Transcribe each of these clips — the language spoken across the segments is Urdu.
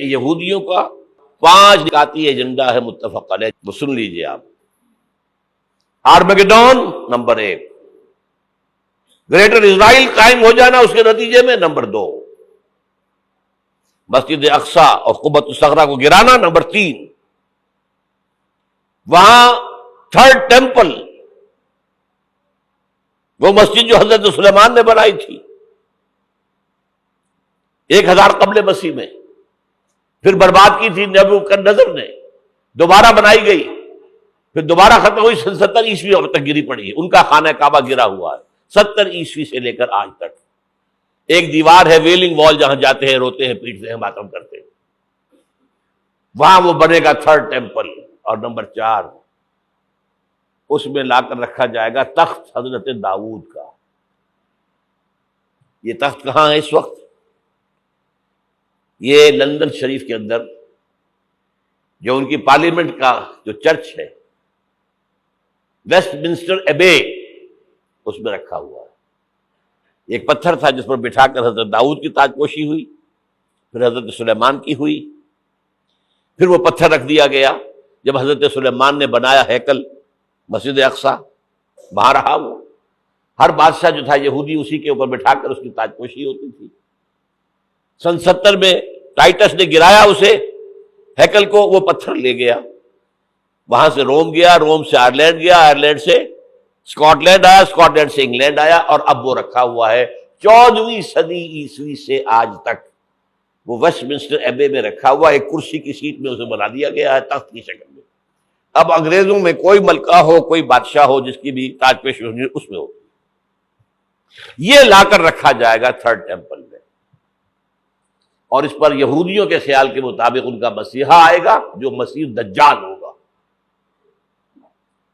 یہودیوں کا 5 نکاتی ایجنڈا ہے متفق علیہ، وہ سن لیجئے آپ۔ آرمیگیڈون نمبر 1، گریٹر اسرائیل قائم ہو جانا اس کے نتیجے میں نمبر 2، مسجد اقصی اور قبۃ الصخرہ کو گرانا نمبر 3، وہاں تھرڈ ٹیمپل، وہ مسجد جو حضرت سلیمان نے بنائی تھی 1000 قبل مسیح میں، پھر برباد کی تھی نبوکدنضر نے، دوبارہ بنائی گئی، پھر دوبارہ ختم ہوئی 70 عیسوی تک گری پڑی ہے۔ ان کا خانہ کعبہ گرا ہوا ہے 70 عیسوی سے لے کر آج تک۔ ایک دیوار ہے ویلنگ وال، جہاں جاتے ہیں، روتے ہیں، پیٹتے ہیں، ماتم کرتے ہیں، وہاں وہ بنے گا تھرڈ ٹیمپل۔ اور نمبر 4، اس میں لا کر رکھا جائے گا تخت حضرت داؤد کا۔ یہ تخت کہاں ہے اس وقت؟ یہ لندن شریف کے اندر جو ان کی پارلیمنٹ کا جو چرچ ہے، ویسٹ منسٹر ایبے، اس میں رکھا ہوا ہے۔ ایک پتھر تھا جس پر بٹھا کر حضرت داؤد کی تاج پوشی ہوئی، پھر حضرت سلیمان کی ہوئی، پھر وہ پتھر رکھ دیا گیا جب حضرت سلیمان نے بنایا ہیکل مسجد اقصی، وہاں رہا وہ۔ ہر بادشاہ جو تھا یہودی اسی کے اوپر بٹھا کر اس کی تاج پوشی ہوتی تھی۔ سن 70 میں ٹائٹس نے گرایا اسے، ہیکل کو، وہ پتھر لے گیا، وہاں سے روم گیا، روم سے آئرلینڈ گیا، آئرلینڈ سے اسکاٹ لینڈ آیا، اسکاٹ لینڈ سے انگلینڈ آیا، اور اب وہ رکھا ہوا ہے 14ویں صدی عیسوی سے آج تک۔ وہ ویسٹ منسٹر ایبے میں رکھا ہوا، ایک کرسی کی سیٹ میں اسے بنا دیا گیا ہے تخت کی شکل میں۔ اب انگریزوں میں کوئی ملکہ ہو، کوئی بادشاہ ہو جس کی بھی تاج پوشی ہو، اس میں ہو، یہ لا کر رکھا جائے گا تھرڈ ٹیمپل میں۔ اور اس پر یہودیوں کے خیال کے مطابق ان کا مسیحا آئے گا جو مسیح دجال ہوگا۔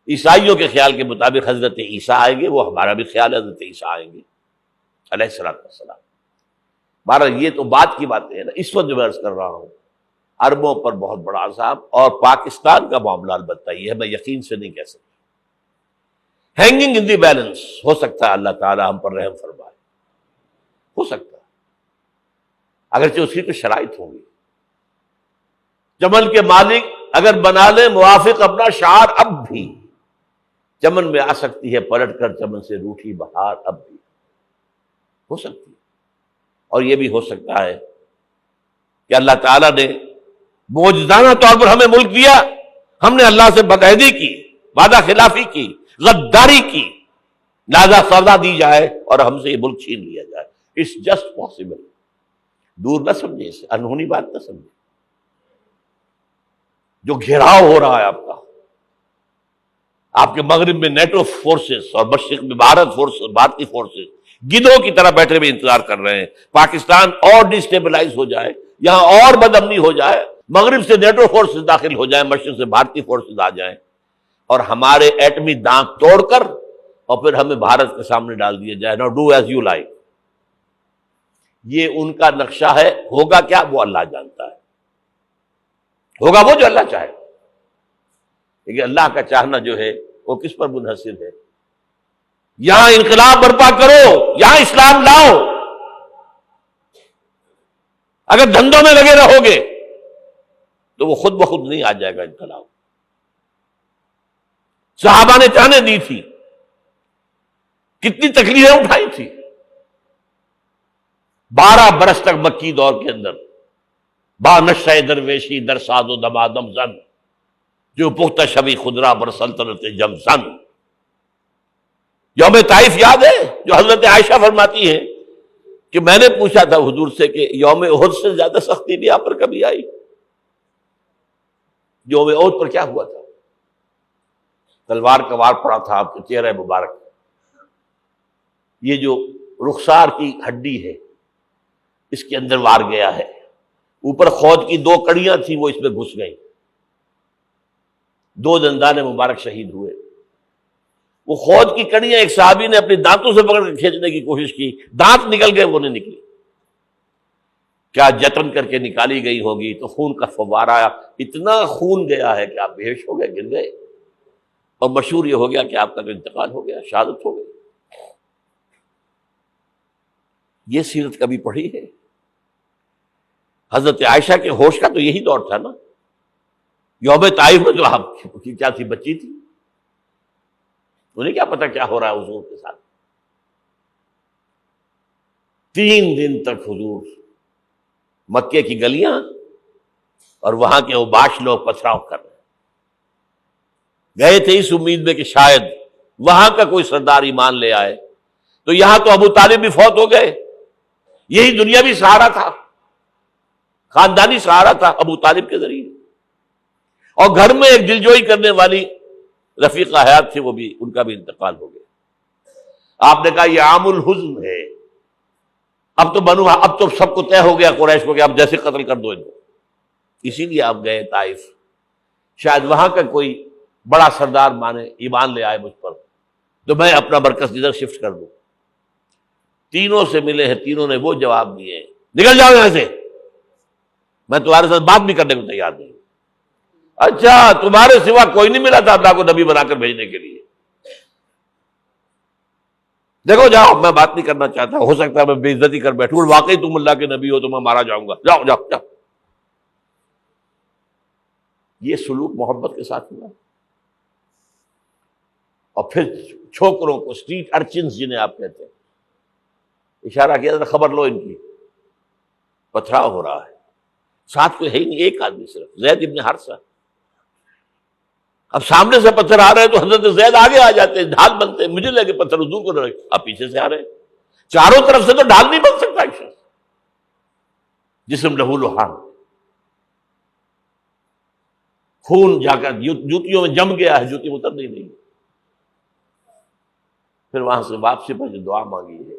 عیسائیوں کے خیال کے مطابق حضرت عیسیٰ آئیں گے، وہ ہمارا بھی خیال ہے حضرت عیسیٰ آئیں گے علیہ السلام۔ بہرحال یہ تو بعد کی باتیں ہیں نا، اس وقت جو میں عرض کر رہا ہوں عربوں پر بہت بڑا عذاب، اور پاکستان کا معاملہ البتہ یہ ہے، میں یقین سے نہیں کہہ سکتا۔ ہینگنگ ان دی بیلنس، ہو سکتا ہے اللہ تعالی ہم پر رحم فرمائے، ہو سکتا ہے، اگرچہ اس کی تو شرائط ہوں گی۔ چمن کے مالک اگر بنا لے موافق اپنا شعار، اب بھی چمن میں آ سکتی ہے پلٹ کر چمن سے روٹھی بہار، اب بھی ہو سکتی ہے۔ اور یہ بھی ہو سکتا ہے کہ اللہ تعالیٰ نے معجزانہ طور پر ہمیں ملک دیا، ہم نے اللہ سے بدعہدی کی، وعدہ خلافی کی، غداری کی، لہذا سزا دی جائے اور ہم سے یہ ملک چھین لیا جائے۔ اٹس جسٹ پاسبل، دور نہ سمجھے، اسے انہونی بات نہ سمجھے۔ جو گھیراؤ ہو رہا ہے آپ کے مغرب میں نیٹو فورسز اور مشرق میں بھارتی فورسز گدھوں کی طرح بیٹھے ہوئے انتظار کر رہے ہیں پاکستان اور ڈسٹیبلائز ہو جائے، یہاں اور بدامنی ہو جائے، مغرب سے نیٹو فورسز داخل ہو جائیں، مشرق سے بھارتی فورسز آ جائیں اور ہمارے ایٹمی دانت توڑ کر اور پھر ہمیں بھارت کے سامنے ڈال دیا جائے، نو ڈو ایز یو لائک۔ یہ ان کا نقشہ ہے، ہوگا کیا وہ اللہ جانتا ہے، ہوگا وہ جو اللہ چاہے۔ لیکن اللہ کا چاہنا جو ہے وہ کس پر منحصر ہے؟ یہاں انقلاب برپا کرو، یہاں اسلام لاؤ۔ اگر دھندوں میں لگے رہو گے تو وہ خود بخود نہیں آ جائے گا انقلاب۔ صحابہ نے جانیں دی تھی، کتنی تکلیفیں اٹھائی تھی، 12 برس تک مکی دور کے اندر با نشہ درویشی در ساز و دمادم زن، جو پختہ شبی خدرا بر سلطنت جم زن۔ یوم طائف یاد ہے جو حضرت عائشہ فرماتی ہے کہ میں نے پوچھا تھا حضور سے کہ یوم احد سے زیادہ سختی بھی آپ پر کبھی آئی؟ یوم احد پر کیا ہوا تھا؟ تلوار کا وار پڑا تھا آپ کے چہرہ مبارک، یہ جو رخسار کی ہڈی ہے اس کے اندر وار گیا ہے، اوپر خود کی 2 کڑیاں تھیں وہ اس میں گھس گئیں، 2 دندان مبارک شہید ہوئے۔ وہ خود کی کڑیاں ایک صحابی نے اپنے دانتوں سے پکڑ کر کھینچنے کی کوشش کی، دانت نکل گئے، وہ نہیں نکلی، کیا جتن کر کے نکالی گئی ہوگی تو خون کا فوارہ آیا، اتنا خون گیا ہے کہ آپ بے ہوش ہو گئے، گر گئے، اور مشہور یہ ہو گیا کہ آپ کا تو انتقال ہو گیا، شہادت ہو گئی۔ یہ سیرت کبھی پڑھی ہے؟ حضرت عائشہ کے ہوش کا تو یہی دور تھا نا، یوم طائف میں جو آپ کی کیا تھی، بچی تھی، انہیں کیا پتا کیا ہو رہا ہے حضور کے ساتھ۔ 3 دن تک حضور مکے کی گلیاں اور وہاں کے اوباش لوگ پتھراؤ کر رہے گئے تھے اس امید میں کہ شاید وہاں کا کوئی سردار ایمان لے آئے، تو یہاں تو ابو طالب بھی فوت ہو گئے، یہی دنیاوی سہارا تھا، خاندانی سہارا تھا ابو طالب کے ذریعے، اور گھر میں ایک دلجوئی کرنے والی رفیقہ حیات تھی، وہ بھی، ان کا بھی انتقال ہو گیا۔ آپ نے کہا یہ عام الحزن ہے، اب تو سب کو طے ہو گیا قریش کو کہ اب جیسے قتل کر دو ان کو، اسی لیے آپ گئے طائف، شاید وہاں کا کوئی بڑا سردار مانے ایمان لے آئے مجھ پر تو میں اپنا مرکز ادھر شفٹ کر دوں۔ تینوں سے ملے ہیں، تینوں نے وہ جواب دیے، نکل جاؤ یہاں سے، میں تمہارے ساتھ بات بھی کرنے کو تیار نہیں۔ اچھا، تمہارے سوا کوئی نہیں ملا تھا اللہ کو نبی بنا کر بھیجنے کے لیے؟ دیکھو جاؤ، میں بات نہیں کرنا چاہتا، ہو سکتا ہے میں بے عزتی کر بیٹھوں، اور واقعی تم اللہ کے نبی ہو تو میں مارا جاؤں گا، جاؤ جاؤ جاؤ۔ یہ سلوک محبت کے ساتھ ہوا۔ اور پھر چھوکروں کو، اسٹریٹ ارچنز جنہیں آپ کہتے ہیں، اشارہ کیا تھا، خبر لو ان کی، پتھراؤ ہو رہا ہے، ساتھ کوئی ہے ہی نہیں، ایک آدمی صرف، زید ابن حارثہ۔ اب سامنے سے پتھر آ رہے ہیں تو حضرت زید آگے آ جاتے ہیں، ڈھال بنتے ہیں، مجھے لگے پتھر حضور کو لگے، اب پیچھے سے آ رہے ہیں، چاروں طرف سے تو ڈھال نہیں بن سکتا ایک شخص، جسم لہو لہان، خون جا کر جوتیوں میں جم گیا ہے، جوتی اتر نہیں۔ پھر وہاں سے واپسی پر جو دعا مانگی ہے،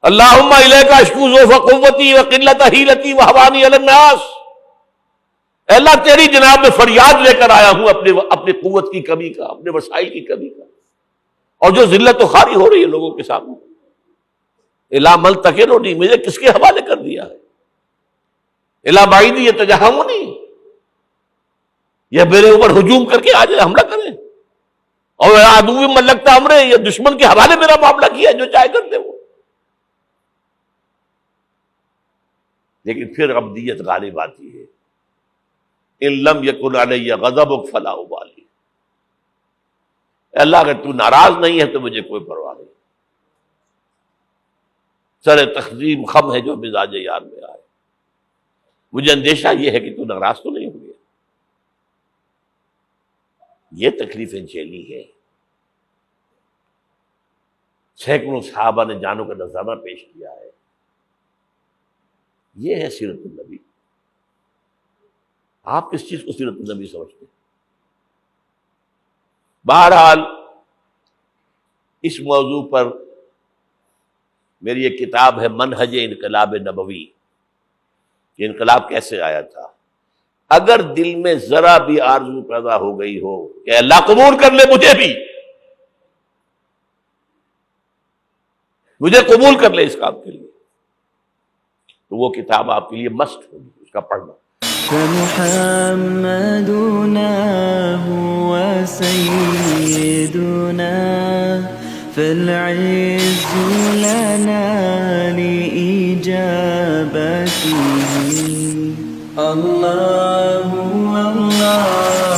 اللہم الیک اشکو ضعف قوتی وقلت حیلتی وہوانی علی الناس، اے اللہ تیری جناب میں فریاد لے کر آیا ہوں اپنی قوت کی کمی کا، اپنے وسائل کی کمی کا، اور جو ذلت و خواری ہو رہی ہے لوگوں کے سامنے، الا ملتقننی، مجھے کس کے حوالے کر دیا ہے، الا بعیدی یتجہمنی، یہ میرے اوپر ہجوم کر کے آ جائے، حملہ کریں، اور عدو ملکتا امرے، یہ دشمن کے حوالے میرا معاملہ کیا، جو چاہے کر دے وہ۔ لیکن پھر عبدیت غالب آتی ہے، ان لم یکن علی غضبک فلا ابالی، اللہ اگر تو ناراض نہیں ہے تو مجھے کوئی پرواہ نہیں، سر تخظیم خم ہے جو مزاج یار میں آئے، مجھے اندیشہ یہ ہے کہ تو ناراض تو نہیں ہو گیا۔ یہ تکلیفیں جھیلی ہے، سینکڑوں صحابہ نے جانوں کا نذرانہ پیش کیا ہے، یہ ہے سیرت النبی۔ آپ کس چیز کو سیرت النبی سمجھتے ہیں؟ بہرحال اس موضوع پر میری ایک کتاب ہے منہج انقلاب نبوی، کہ انقلاب کیسے آیا تھا۔ اگر دل میں ذرا بھی آرزو پیدا ہو گئی ہو کہ اللہ قبول کر لے مجھے بھی، مجھے قبول کر لے اس کام کے لیے، تو وہ کتاب آپ کے لیے مست ہوگی، اس کا پڑھنا۔ فمحمدنا هو سيدنا فالعز لنا لإجابته الله الله